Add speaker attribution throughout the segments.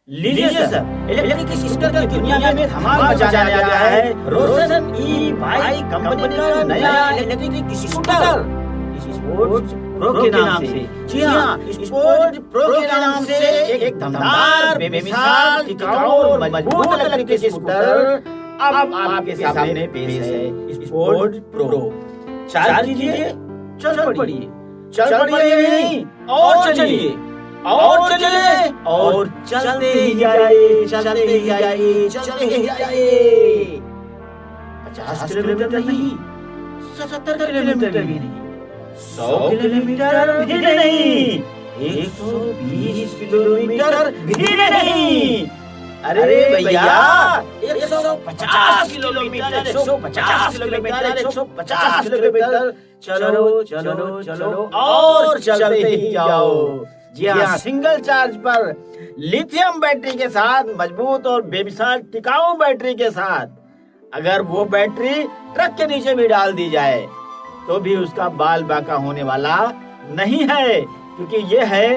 Speaker 1: लीजिए sir, electric scooter की दुनिया में धमाल मचाने आया है रोशन ई बाइक कंपनी का नया इलेक्ट्रिक स्कूटर स्पोर्ट्स प्रो के नाम से। जी हाँ, स्पोर्ट्स प्रो के नाम से एक दमदार, बेमिसाल, टिकाऊ और मजबूत इलेक्ट्रिक स्कूटर अब आपके सामने पेश है। स्पोर्ट्स प्रो चार्ज कीजिए, चल पड़िए, चल पड़िए नहीं और चलिए और चलिए और चलते ही जाइए, चलते ही जाइए, चलते ही जाइए। 50 किलोमीटर नहीं, 70 किलोमीटर भी नहीं, 100 किलोमीटर भी नहीं, 120 किलोमीटर भी नहीं। अरे भैया, 150 किलोमीटर, 150 किलोमीटर, 150 किलोमीटर चलो चलो चलो और चलते ही जाओ। जी हाँ, सिंगल चार्ज पर लिथियम बैटरी के साथ, मजबूत और बेमिसाल टिकाऊ बैटरी के साथ, अगर वो बैटरी ट्रक के नीचे भी डाल दी जाए तो भी उसका बाल बाका होने वाला नहीं है, क्योंकि ये है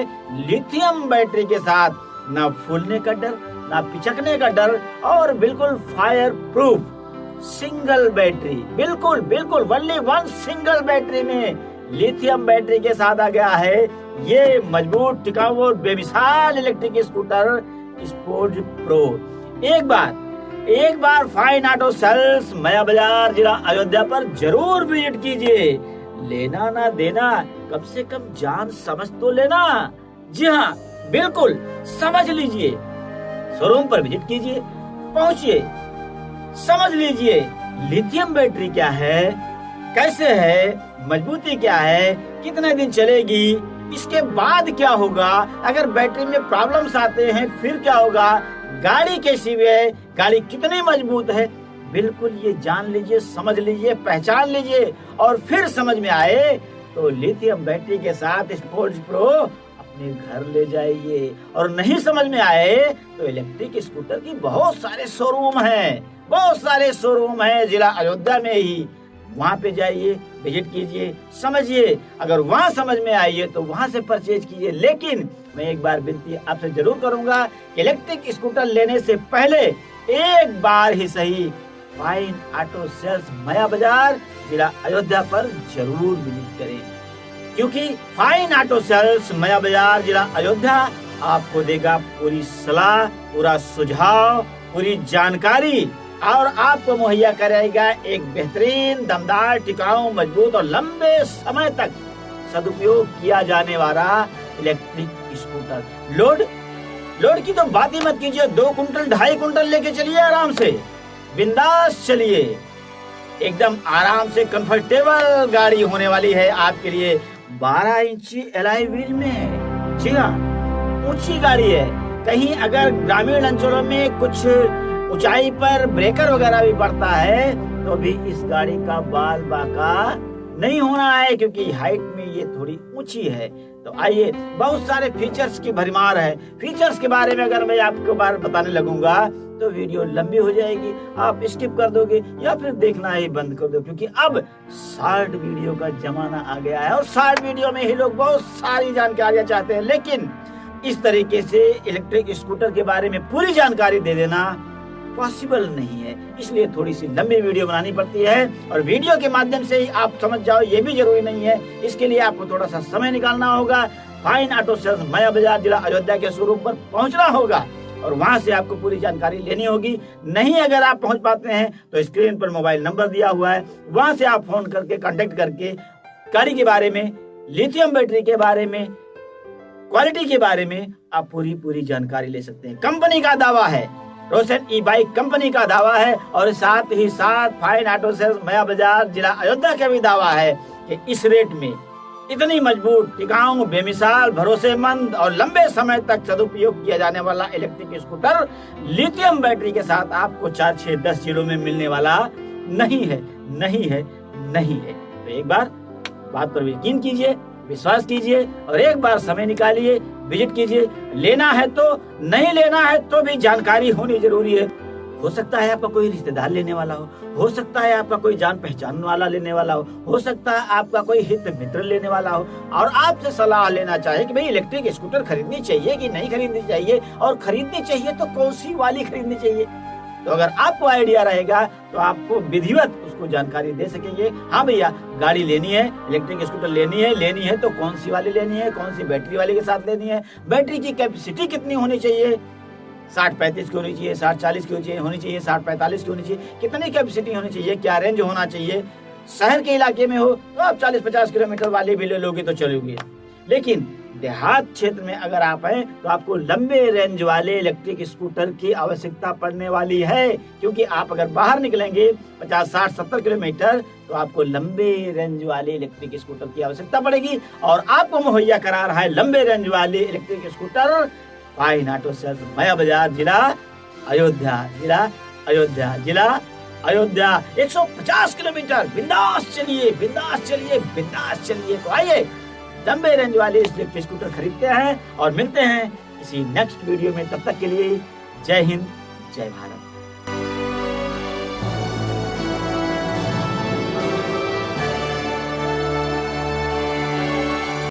Speaker 1: लिथियम बैटरी के साथ ना फूलने का डर, ना पिचकने का डर और बिल्कुल फायर प्रूफ सिंगल बैटरी। बिल्कुल बिल्कुल ओनली वन सिंगल बैटरी में लिथियम बैटरी के साथ आ गया है ये मजबूत, टिकाऊ और बेमिसाल इलेक्ट्रिक स्कूटर स्पोर्ट्स प्रो। एक बार fine auto sales, Maya Bazar, जिला अयोध्या पर जरूर विजिट कीजिए। लेना ना देना, कम से कम जान समझ तो लेना। जी हाँ, बिल्कुल समझ लीजिए। शोरूम पर विजिट कीजिए, पहुंचिए, समझ लीजिए लिथियम बैटरी क्या है, कैसे है, मजबूती क्या है, कितने दिन चलेगी, इसके बाद क्या होगा, अगर बैटरी में प्रॉब्लम्स आते हैं फिर क्या होगा, गाड़ी कैसी है, गाड़ी कितनी मजबूत है, बिल्कुल ये जान लीजिए, समझ लीजिए, पहचान लीजिए और फिर समझ में आए तो लिथियम बैटरी के साथ स्पोर्ट्स प्रो अपने घर ले जाइए। और नहीं समझ में आए तो इलेक्ट्रिक स्कूटर की बहुत सारे शोरूम हैं जिला अयोध्या में ही, वहाँ पे जाइए, विजिट कीजिए, समझिए। अगर वहाँ समझ में आइए तो वहाँ से परचेज कीजिए। लेकिन मैं एक बार विनती आपसे जरूर करूंगा कि इलेक्ट्रिक स्कूटर लेने से पहले एक बार ही सही fine auto sales, Maya Bazar, जिला अयोध्या पर जरूर विजिट करें, क्योंकि fine auto sales, Maya Bazar, जिला अयोध्या आपको देगा पूरी सलाह, पूरा सुझाव, पूरी जानकारी और आपको मुहैया कराएगा एक बेहतरीन, दमदार, टिकाऊ, मजबूत और लंबे समय तक सदुपयोग किया जाने वाला इलेक्ट्रिक स्कूटर। लोड की तो बात ही मत कीजिए, 2 कुंटल 2.5 कुंटल लेके चलिए, आराम से बिंदास चलिए, एकदम आराम से कंफर्टेबल गाड़ी होने वाली है आपके लिए। 12 इंची एलॉय व्हील में है। जी हाँ, ऊंची गाड़ी है। कहीं अगर ग्रामीण अंचलों में कुछ ऊंचाई पर ब्रेकर वगैरह भी पड़ता है तो भी इस गाड़ी का बाल बाका नहीं होना है, क्योंकि हाइट में ये थोड़ी ऊंची है। तो आइए, बहुत सारे फीचर्स की भरमार है। फीचर्स के बारे में अगर मैं आपको बार बताने लगूंगा तो वीडियो लंबी हो जाएगी, आप स्किप कर दोगे या फिर देखना ही बंद कर दो, क्योंकि अब शॉर्ट वीडियो का जमाना आ गया है और शॉर्ट वीडियो में ही लोग बहुत सारी जानकारियां चाहते हैं। लेकिन इस तरीके से इलेक्ट्रिक स्कूटर के बारे में पूरी जानकारी दे देना पॉसिबल नहीं है, इसलिए थोड़ी सी लंबी वीडियो बनानी पड़ती है। और वीडियो के माध्यम से ही आप समझ जाओ ये भी जरूरी नहीं है, इसके लिए आपको थोड़ा सा समय निकालना होगा। Fine auto sales, Maya Bazar, जिला अयोध्या के शोरूम पर पहुंचना होगा और वहां से आपको पूरी जानकारी लेनी होगी। नहीं अगर आप पहुंच पाते हैं तो स्क्रीन पर मोबाइल नंबर दिया हुआ है, वहां से आप फोन करके कांटेक्ट करके गाड़ी के बारे में, लिथियम बैटरी के बारे में, क्वालिटी के बारे में आप पूरी जानकारी ले सकते हैं। कंपनी का दावा है, रोशन ई बाइक कंपनी का दावा है और साथ ही साथ fine auto sales, Maya Bazar, जिला अयोध्या का भी दावा है कि इस रेट में इतनी मजबूत, टिकाऊ, बेमिसाल, भरोसेमंद और लंबे समय तक सदुपयोग किया जाने वाला इलेक्ट्रिक स्कूटर लिथियम बैटरी के साथ आपको 4, 6, 10 जिलों में मिलने वाला नहीं है। तो एक बार बात पर यकीन कीजिए, विश्वास कीजिए और एक बार समय निकालिए, विजिट कीजिए। लेना है तो, नहीं लेना है तो भी जानकारी होनी जरूरी है। हो सकता है आपका कोई रिश्तेदार लेने वाला हो सकता है आपका कोई जान पहचान वाला लेने वाला हो सकता है आपका कोई हित मित्र लेने वाला हो, और आपसे सलाह लेना चाहे कि भाई इलेक्ट्रिक स्कूटर खरीदनी चाहिए कि नहीं खरीदनी चाहिए, और खरीदनी चाहिए तो कौन सी वाली खरीदनी चाहिए। तो अगर आपको आइडिया रहेगा तो आपको विधिवत उसको जानकारी दे सकेंगे। हाँ भैया, गाड़ी लेनी है, इलेक्ट्रिक स्कूटर लेनी है तो कौन सी वाली लेनी है, कौन सी बैटरी वाले के साथ लेनी है, बैटरी की कैपेसिटी कितनी होनी चाहिए, 60-35 की होनी चाहिए, 60-40 की होनी चाहिए, 60-45 की होनी चाहिए, कितनी कैपेसिटी होनी चाहिए, क्या रेंज होना चाहिए। शहर के इलाके में हो तो आप 40-50 किलोमीटर वाले भी ले लोगे तो चलोगे, लेकिन देहात क्षेत्र में अगर आप हैं तो आपको लंबे रेंज वाले इलेक्ट्रिक स्कूटर की आवश्यकता पड़ने वाली है, क्योंकि आप अगर बाहर निकलेंगे 50-60-70 किलोमीटर तो आपको लंबे रेंज वाले इलेक्ट्रिक स्कूटर की आवश्यकता पड़ेगी। और आपको मुहैया करा रहा है लंबे रेंज वाले electric scooter fine auto sales, Maya Bazar, जिला अयोध्या। 150 किलोमीटर बिंदास चलिए। तो आइए लंबे रेंज वाले इलेक्ट्रिक स्कूटर खरीदते हैं और मिलते हैं किसी नेक्स्ट वीडियो में। तब तक के लिए जय हिंद, जय भारत।